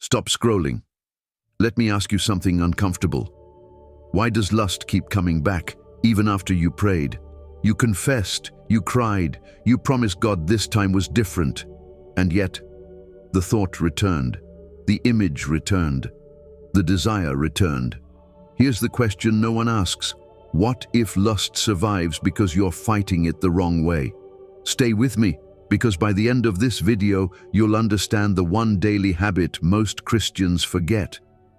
Stop scrolling. Let me ask you something uncomfortable. Why does lust keep coming back, even after you prayed? You confessed, you cried, you promised God this time was different. And yet, the thought returned, the image returned, the desire returned. Here's the question no one asks. What if lust survives because you're fighting it the wrong way? Stay with me, because by the end of this video, you'll understand the one daily habit most Christians forget,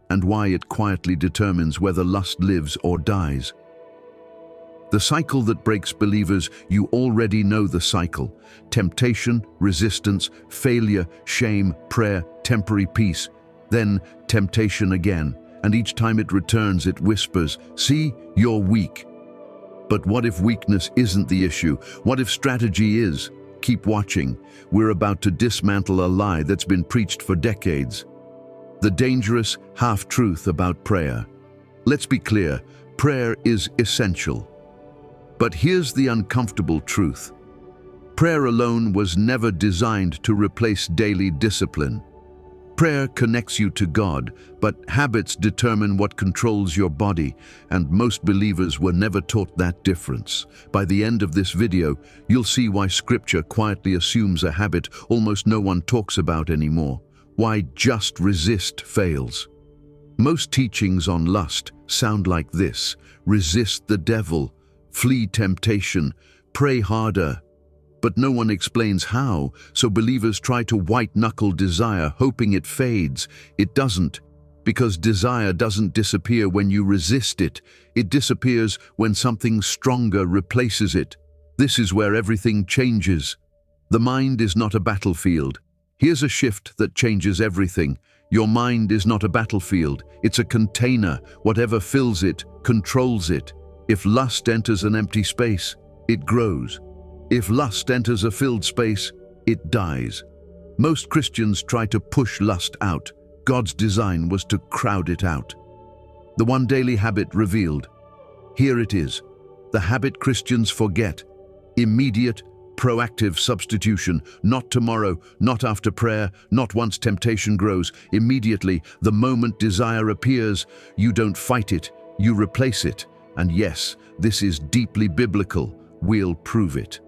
and why it quietly determines whether lust lives or dies. The cycle that breaks believers, you already know the cycle. Temptation, resistance, failure, shame, prayer, temporary peace. Then temptation again, and each time it returns, it whispers, "See, you're weak." But what if weakness isn't the issue? What if strategy is? Keep watching. We're about to dismantle a lie that's been preached for decades. The dangerous half-truth about prayer. Let's be clear, prayer is essential. But here's the uncomfortable truth. Prayer alone was never designed to replace daily discipline. Prayer connects you to God, but habits determine what controls your body, and most believers were never taught that difference. By the end of this video, you'll see why Scripture quietly assumes a habit almost no one talks about anymore. Why just resist fails. Most teachings on lust sound like this: resist the devil, flee temptation, pray harder. But no one explains how, so believers try to white-knuckle desire, hoping it fades. It doesn't, because desire doesn't disappear when you resist it. It disappears when something stronger replaces it. This is where everything changes. The mind is not a battlefield. Here's a shift that changes everything. Your mind is not a battlefield. It's a container. Whatever fills it, controls it. If lust enters an empty space, it grows. If lust enters a filled space, it dies. Most Christians try to push lust out. God's design was to crowd it out. The one daily habit revealed. Here it is. The habit Christians forget. Immediate, proactive substitution. Not tomorrow, not after prayer, not once temptation grows. Immediately, the moment desire appears, you don't fight it, you replace it. And yes, this is deeply biblical. We'll prove it.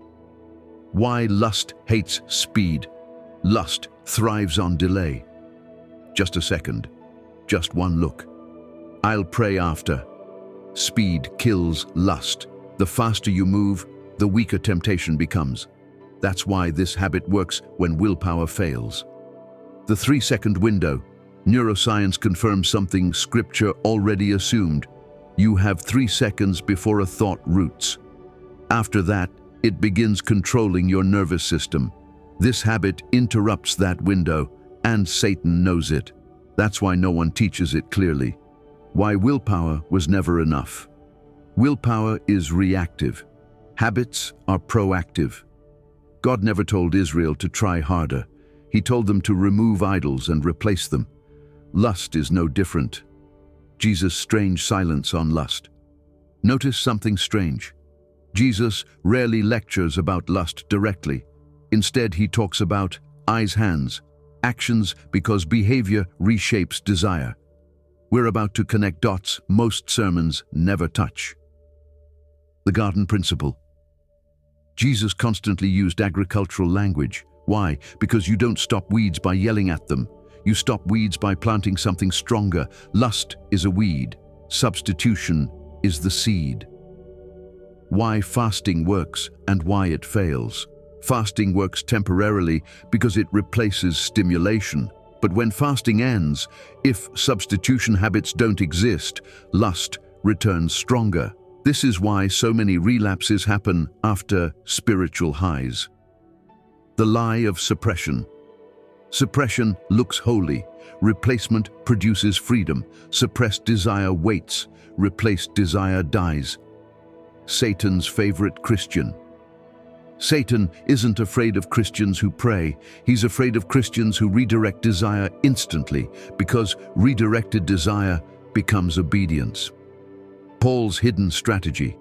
Why lust hates speed. Lust thrives on delay. Just a second. Just one look. I'll pray after. Speed kills lust. The faster you move, the weaker temptation becomes. That's why this habit works when willpower fails. The 3-second window. Neuroscience confirms something Scripture already assumed. You have 3 seconds before a thought roots. After that, it begins controlling your nervous system. This habit interrupts that window, and Satan knows it. That's why no one teaches it clearly. Why willpower was never enough. Willpower is reactive. Habits are proactive. God never told Israel to try harder. He told them to remove idols and replace them. Lust is no different. Jesus' strange silence on lust. Notice something strange. Jesus rarely lectures about lust directly. Instead, he talks about eyes, hands, actions, because behavior reshapes desire. We're about to connect dots most sermons never touch. The garden principle. Jesus constantly used agricultural language. Why? Because you don't stop weeds by yelling at them. You stop weeds by planting something stronger. Lust is a weed. Substitution is the seed. Why fasting works and why it fails. Fasting works temporarily because it replaces stimulation. But when fasting ends, if substitution habits don't exist, lust returns stronger. This is why so many relapses happen after spiritual highs. The lie of suppression. Suppression looks holy. Replacement produces freedom. Suppressed desire waits. Replaced desire dies. Satan's favorite Christian. Satan isn't afraid of Christians who pray. He's afraid of Christians who redirect desire instantly, because redirected desire becomes obedience. Paul's hidden strategy.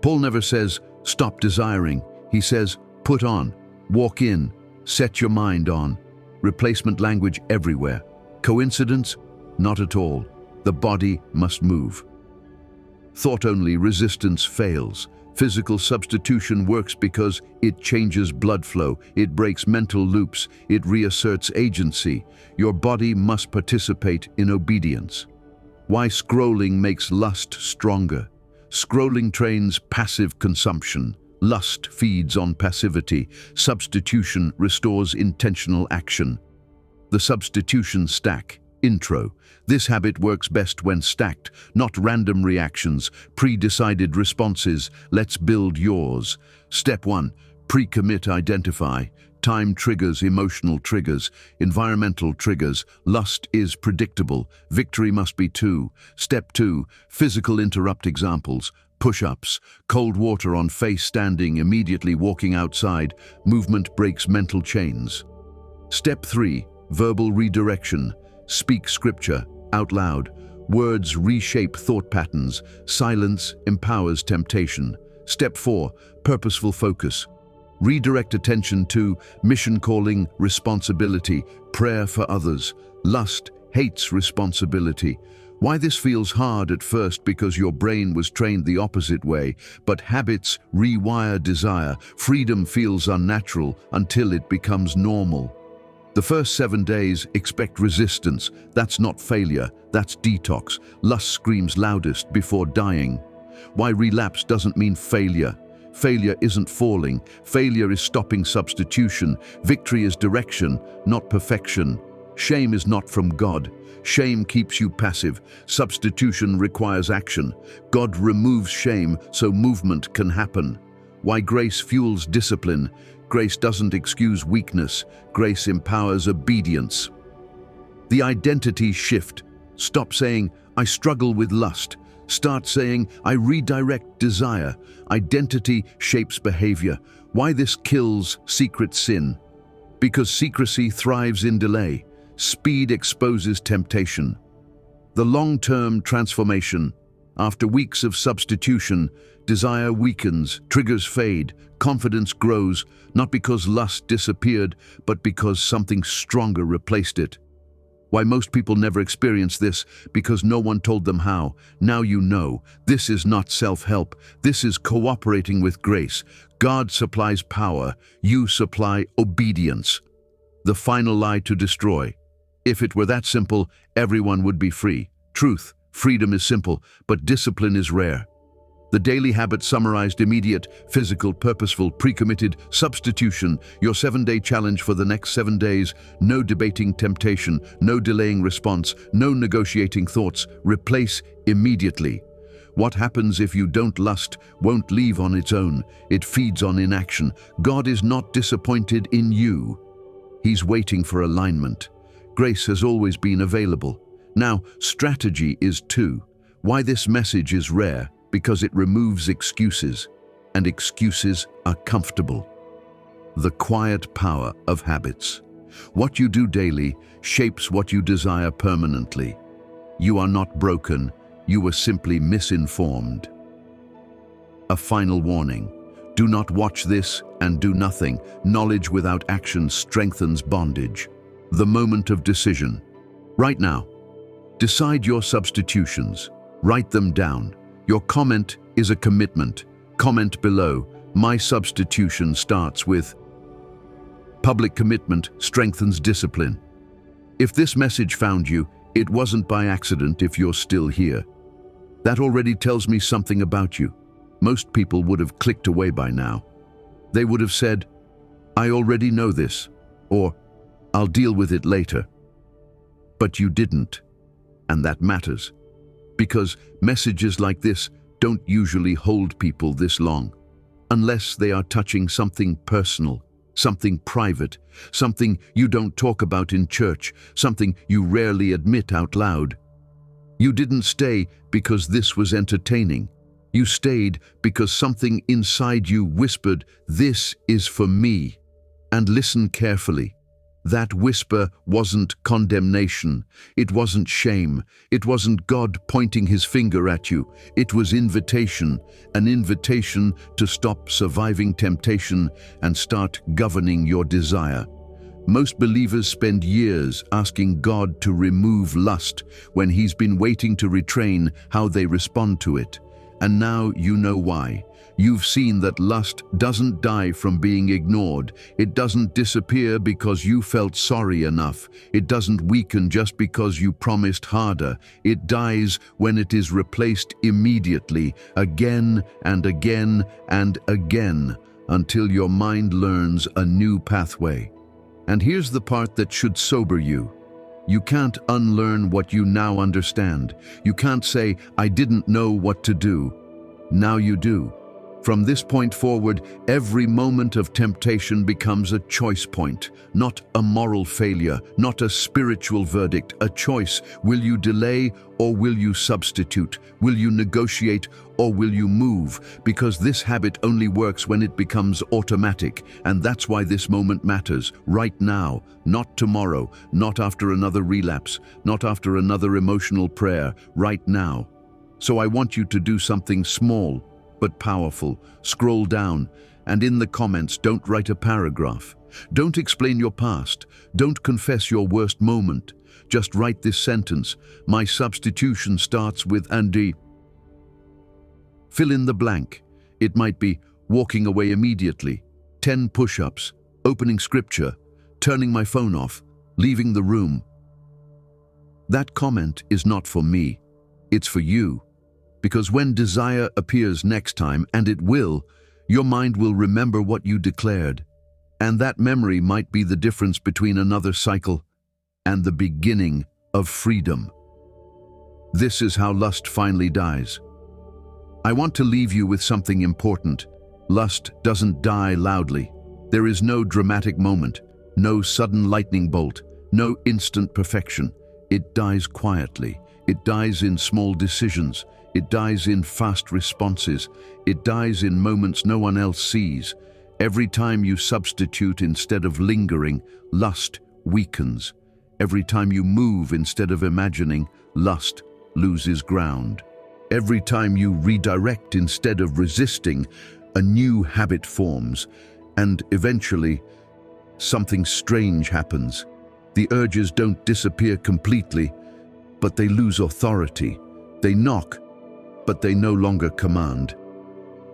Paul never says, stop desiring. He says, put on, walk in, set your mind on. Replacement language everywhere. Coincidence? Not at all. The body must move. Thought-only resistance fails. Physical substitution works because it changes blood flow, it breaks mental loops, it reasserts agency. Your body must participate in obedience. Why scrolling makes lust stronger? Scrolling trains passive consumption. Lust feeds on passivity. Substitution restores intentional action. The substitution stack. Intro. This habit works best when stacked, not random reactions, pre-decided responses. Let's build yours. Step 1. Pre-commit identify. Time triggers, emotional triggers, environmental triggers. Lust is predictable. Victory must be 2. Step 2. Physical interrupt examples. Push-ups, cold water on face standing, immediately walking outside. Movement breaks mental chains. Step 3. Verbal redirection. Speak scripture, out loud. Words reshape thought patterns. Silence empowers temptation. Step 4. Purposeful focus. Redirect attention to mission calling, responsibility, prayer for others. Lust hates responsibility. Why this feels hard at first? Because your brain was trained the opposite way, but habits rewire desire. Freedom feels unnatural until it becomes normal. The first 7 days, expect resistance. That's not failure, that's detox. Lust screams loudest before dying. Why relapse doesn't mean failure. Failure isn't falling. Failure is stopping substitution. Victory is direction, not perfection. Shame is not from God. Shame keeps you passive. Substitution requires action. God removes shame so movement can happen. Why grace fuels discipline. Grace doesn't excuse weakness. Grace empowers obedience. The identity shift. Stop saying, I struggle with lust. Start saying, I redirect desire. Identity shapes behavior. Why this kills secret sin? Because secrecy thrives in delay. Speed exposes temptation. The long-term transformation. After weeks of substitution, desire weakens, triggers fade, confidence grows, not because lust disappeared, but because something stronger replaced it. Why most people never experience this? Because no one told them how. Now you know. This is not self-help. This is cooperating with grace. God supplies power. You supply obedience. The final lie to destroy. If it were that simple, everyone would be free. Truth. Freedom is simple, but discipline is rare. The daily habit summarized: immediate, physical, purposeful, pre-committed, substitution. Your 7-day challenge for the next 7 days. No debating temptation, no delaying response, no negotiating thoughts. Replace immediately. What happens if you don't? Lust won't leave on its own. It feeds on inaction. God is not disappointed in you. He's waiting for alignment. Grace has always been available. Now, strategy is 2. Why this message is rare? Because it removes excuses, and excuses are comfortable. The quiet power of habits. What you do daily shapes what you desire permanently. You are not broken, you were simply misinformed. A final warning. Do not watch this and do nothing. Knowledge without action strengthens bondage. The moment of decision. Right now. Decide your substitutions. Write them down. Your comment is a commitment. Comment below. My substitution starts with. Public commitment strengthens discipline. If this message found you, it wasn't by accident. If you're still here, that already tells me something about you. Most people would have clicked away by now. They would have said, I already know this, or I'll deal with it later. But you didn't, and that matters. Because messages like this don't usually hold people this long, unless they are touching something personal, something private, something you don't talk about in church, something you rarely admit out loud. You didn't stay because this was entertaining. You stayed because something inside you whispered, this is for me. And listen carefully. That whisper wasn't condemnation. It wasn't shame. It wasn't God pointing his finger at you. It was invitation, an invitation to stop surviving temptation and start governing your desire. Most believers spend years asking God to remove lust when He's been waiting to retrain how they respond to it. And now you know why. You've seen that lust doesn't die from being ignored. It doesn't disappear because you felt sorry enough. It doesn't weaken just because you promised harder. It dies when it is replaced immediately, again and again and again, until your mind learns a new pathway. And here's the part that should sober you. You can't unlearn what you now understand. You can't say, "I didn't know what to do." Now you do. From this point forward, every moment of temptation becomes a choice point, not a moral failure, not a spiritual verdict, a choice. Will you delay or will you substitute? Will you negotiate or will you move? Because this habit only works when it becomes automatic, and that's why this moment matters, right now, not tomorrow, not after another relapse, not after another emotional prayer, right now. So I want you to do something small, but powerful. Scroll down, and in the comments, don't write a paragraph. Don't explain your past. Don't confess your worst moment. Just write this sentence: my substitution starts with Andy. Fill in the blank. It might be walking away immediately, 10 push-ups, opening scripture, turning my phone off, leaving the room. That comment is not for me. It's for you. Because when desire appears next time, and it will, your mind will remember what you declared. And that memory might be the difference between another cycle and the beginning of freedom. This is how lust finally dies. I want to leave you with something important. Lust doesn't die loudly. There is no dramatic moment, no sudden lightning bolt, no instant perfection. It dies quietly. It dies in small decisions. It dies in fast responses. It dies in moments no one else sees. Every time you substitute instead of lingering, lust weakens. Every time you move instead of imagining, lust loses ground. Every time you redirect instead of resisting, a new habit forms. And eventually, something strange happens. The urges don't disappear completely, but they lose authority. They knock, but they no longer command.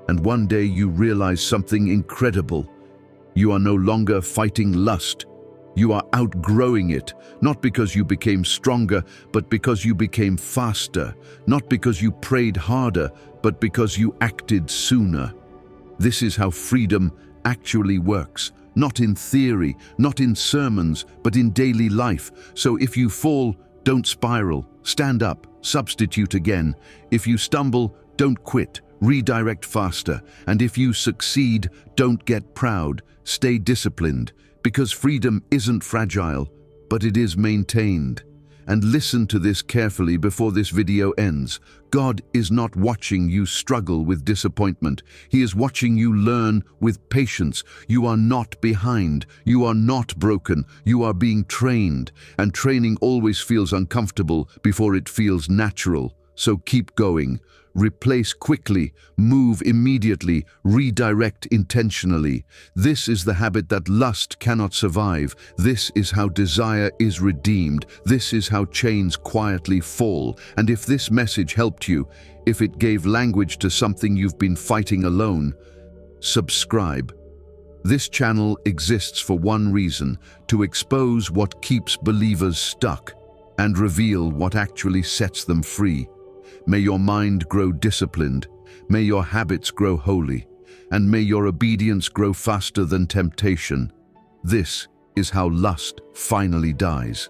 And one day you realize something incredible. You are no longer fighting lust. You are outgrowing it, not because you became stronger, but because you became faster. Not because you prayed harder, but because you acted sooner. This is how freedom actually works. Not in theory, not in sermons, but in daily life. So if you fall, don't spiral. Stand up, substitute again. If you stumble, don't quit. Redirect faster. And if you succeed, don't get proud. Stay disciplined. Because freedom isn't fragile, but it is maintained. And listen to this carefully before this video ends. God is not watching you struggle with disappointment. He is watching you learn with patience. You are not behind. You are not broken. You are being trained. And training always feels uncomfortable before it feels natural. So keep going. Replace quickly, move immediately, redirect intentionally. This is the habit that lust cannot survive. This is how desire is redeemed. This is how chains quietly fall. And if this message helped you, if it gave language to something you've been fighting alone, subscribe. This channel exists for one reason: to expose what keeps believers stuck and reveal what actually sets them free. May your mind grow disciplined, may your habits grow holy, and may your obedience grow faster than temptation. This is how lust finally dies.